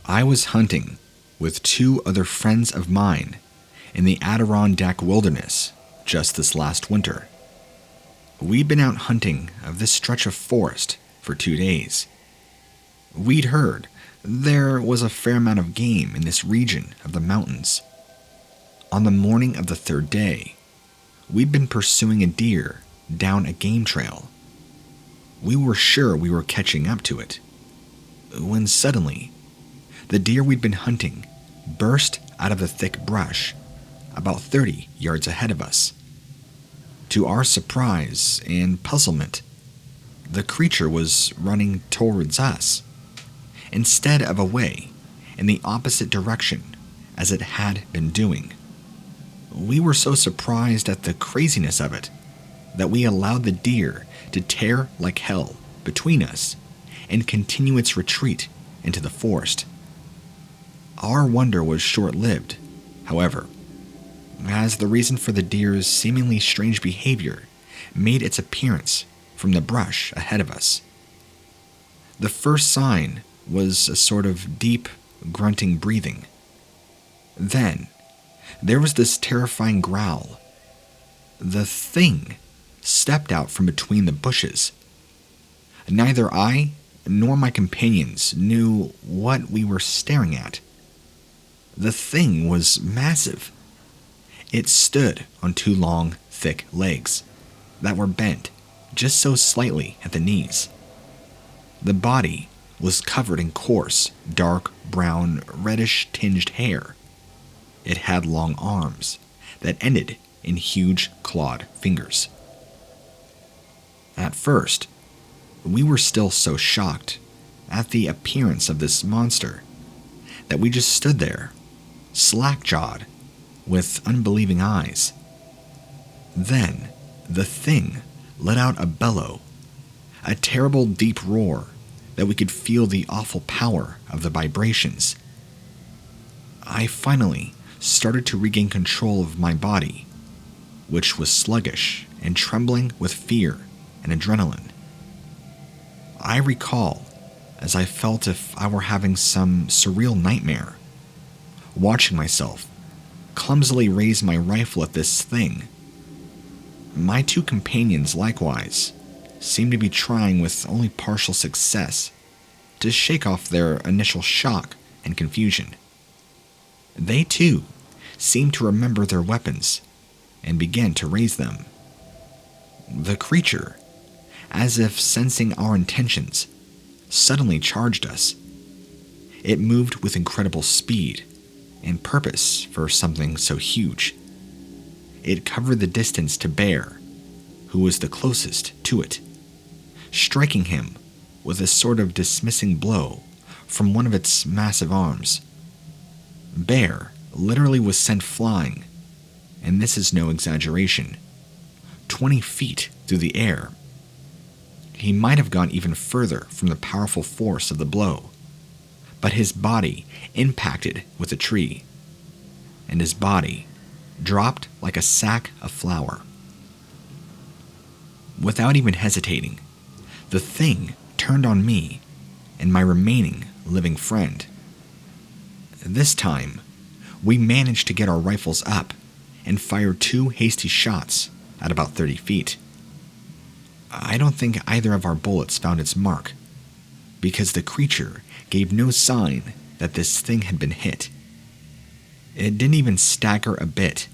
I was hunting with two other friends of mine in the Adirondack wilderness just this last winter. We'd been out hunting of this stretch of forest for 2 days. We'd heard there was a fair amount of game in this region of the mountains. On the morning of the third day, we'd been pursuing a deer down a game trail. We were sure we were catching up to it, when suddenly, the deer we'd been hunting burst out of the thick brush about 30 yards ahead of us. To our surprise and puzzlement, the creature was running towards us, instead of away in the opposite direction as it had been doing. We were so surprised at the craziness of it that we allowed the deer to tear like hell between us and continue its retreat into the forest. Our wonder was short-lived, however, as the reason for the deer's seemingly strange behavior made its appearance from the brush ahead of us. The first sign was a sort of deep, grunting breathing. Then, there was this terrifying growl. The thing stepped out from between the bushes. Neither I nor my companions knew what we were staring at. The thing was massive. It stood on two long, thick legs that were bent just so slightly at the knees. The body was covered in coarse, dark brown, reddish-tinged hair. It had long arms that ended in huge clawed fingers. At first, we were still so shocked at the appearance of this monster that we just stood there, slack-jawed, with unbelieving eyes. Then, the thing let out a bellow, a terrible deep roar that we could feel the awful power of the vibrations. I finally started to regain control of my body, which was sluggish and trembling with fear and adrenaline. I recall as I felt if I were having some surreal nightmare, watching myself clumsily raise my rifle at this thing. My two companions likewise seemed to be trying with only partial success to shake off their initial shock and confusion. They too seemed to remember their weapons and began to raise them. The creature, as if sensing our intentions, suddenly charged us. It moved with incredible speed and purpose for something so huge. It covered the distance to Bear, who was the closest to it, striking him with a sort of dismissing blow from one of its massive arms. Bear literally was sent flying, and this is no exaggeration, 20 feet through the air. He might have gone even further from the powerful force of the blow, but his body impacted with a tree, and his body dropped like a sack of flour. Without even hesitating, the thing turned on me and my remaining living friend. This time, we managed to get our rifles up and fired 2 hasty shots at about 30 feet. I don't think either of our bullets found its mark, because the creature gave no sign that this thing had been hit. It didn't even stagger a bit.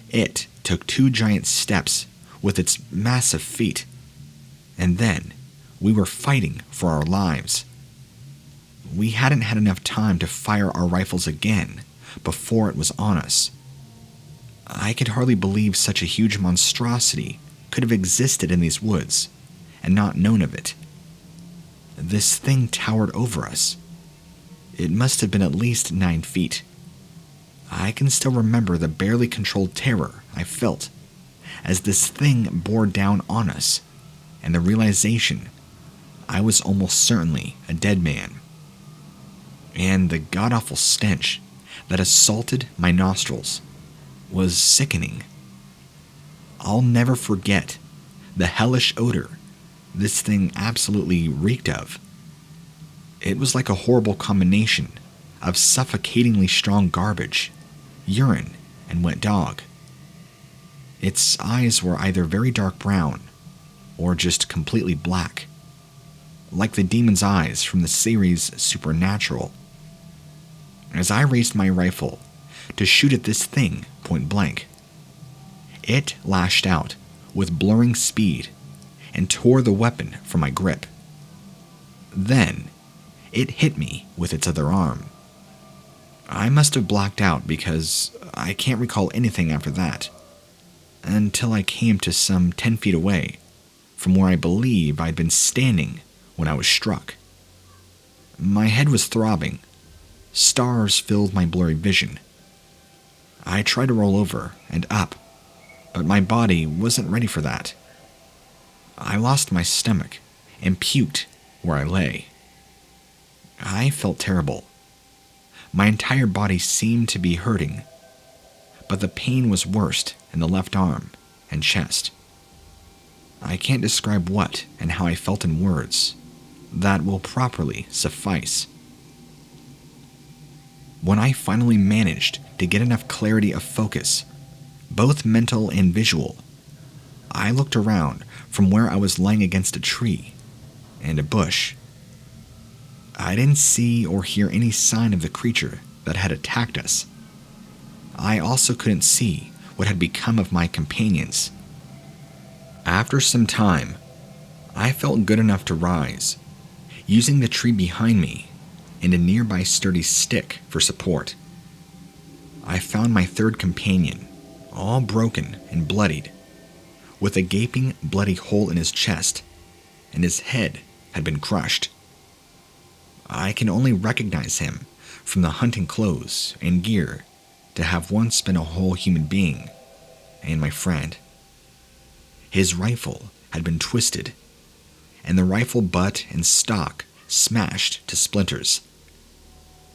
It took 2 giant steps with its massive feet, and then we were fighting for our lives. We hadn't had enough time to fire our rifles again before it was on us. I could hardly believe such a huge monstrosity could have existed in these woods and not known of it. This thing towered over us. It must have been at least 9 feet. I can still remember the barely controlled terror I felt as this thing bore down on us, and the realization I was almost certainly a dead man. And the god-awful stench that assaulted my nostrils was sickening. I'll never forget the hellish odor this thing absolutely reeked of. It was like a horrible combination of suffocatingly strong garbage, urine, and wet dog. Its eyes were either very dark brown or just completely black, like the demon's eyes from the series Supernatural. As I raised my rifle to shoot at this thing point blank, it lashed out with blurring speed and tore the weapon from my grip. Then, it hit me with its other arm. I must have blacked out because I can't recall anything after that, until I came to some 10 feet away from where I believe I'd been standing when I was struck. My head was throbbing. Stars filled my blurry vision. I tried to roll over and up, but my body wasn't ready for that. I lost my stomach and puked where I lay. I felt terrible. My entire body seemed to be hurting, but the pain was worst in the left arm and chest. I can't describe what and how I felt in words that will properly suffice. When I finally managed to get enough clarity of focus, both mental and visual, I looked around from where I was lying against a tree and a bush. I didn't see or hear any sign of the creature that had attacked us. I also couldn't see what had become of my companions. After some time, I felt good enough to rise, using the tree behind me and a nearby sturdy stick for support. I found my third companion, all broken and bloodied, with a gaping, bloody hole in his chest, and his head had been crushed. I can only recognize him from the hunting clothes and gear to have once been a whole human being and my friend. His rifle had been twisted, and the rifle butt and stock smashed to splinters.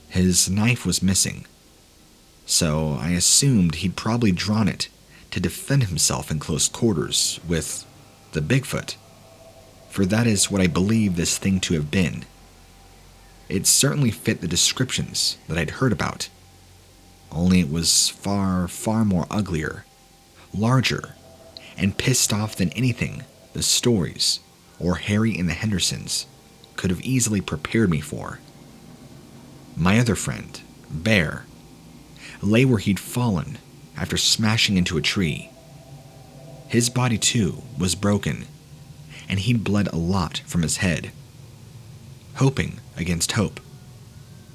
His knife was missing, so I assumed he'd probably drawn it to defend himself in close quarters with the Bigfoot, for that is what I believe this thing to have been. It certainly fit the descriptions that I'd heard about, only it was far, far more uglier, larger, and pissed off than anything the stories or Harry and the Hendersons could have easily prepared me for. My other friend, Bear, lay where he'd fallen after smashing into a tree. His body, too, was broken, and he'd bled a lot from his head. Hoping against hope,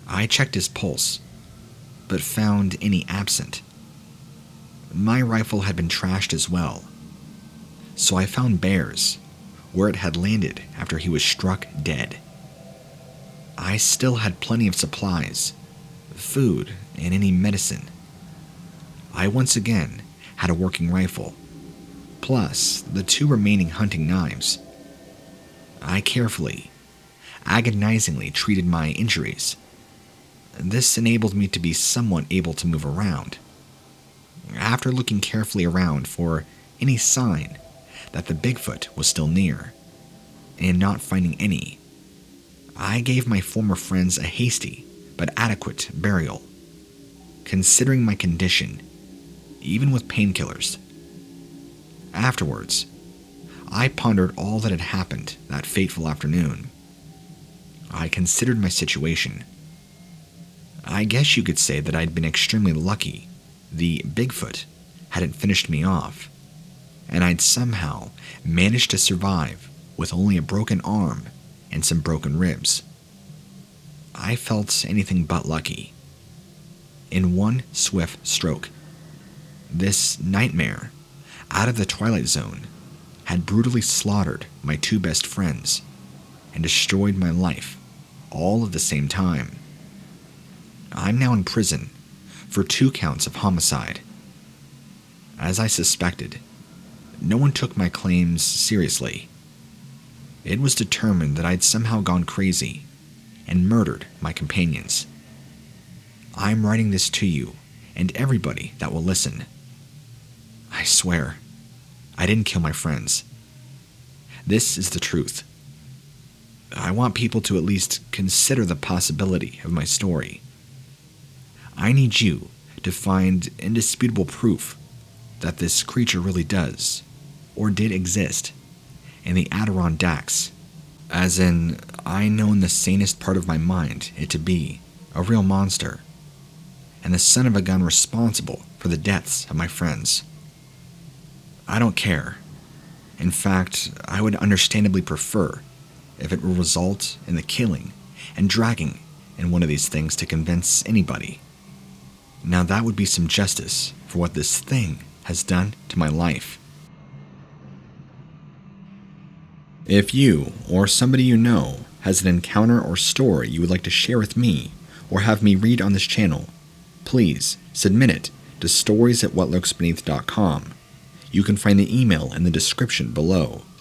I checked his pulse, but found any absent. My rifle had been trashed as well, so I found Bear's, where it had landed after he was struck dead. I still had plenty of supplies, food, and any medicine. I once again had a working rifle, plus the 2 remaining hunting knives. I carefully, agonizingly treated my injuries. This enabled me to be somewhat able to move around. After looking carefully around for any sign that the Bigfoot was still near, and not finding any, I gave my former friends a hasty but adequate burial, considering my condition, even with painkillers. Afterwards, I pondered all that had happened that fateful afternoon. I considered my situation. I guess you could say that I'd been extremely lucky the Bigfoot hadn't finished me off, and I'd somehow managed to survive with only a broken arm and some broken ribs. I felt anything but lucky. In one swift stroke, this nightmare out of the Twilight Zone had brutally slaughtered my 2 best friends and destroyed my life all at the same time. I'm now in prison for 2 counts of homicide. As I suspected, no one took my claims seriously. It was determined that I'd somehow gone crazy and murdered my companions. I'm writing this to you and everybody that will listen. I swear, I didn't kill my friends. This is the truth. I want people to at least consider the possibility of my story. I need you to find indisputable proof that this creature really does, or did exist, in the Adirondacks, as in, I know in the sanest part of my mind it to be a real monster, and the son of a gun responsible for the deaths of my friends. I don't care. In fact, I would understandably prefer if it will result in the killing and dragging in one of these things to convince anybody. Now that would be some justice for what this thing has done to my life. If you or somebody you know has an encounter or story you would like to share with me or have me read on this channel, please submit it to stories@whatlurksbeneath.com. You can find the email in the description below.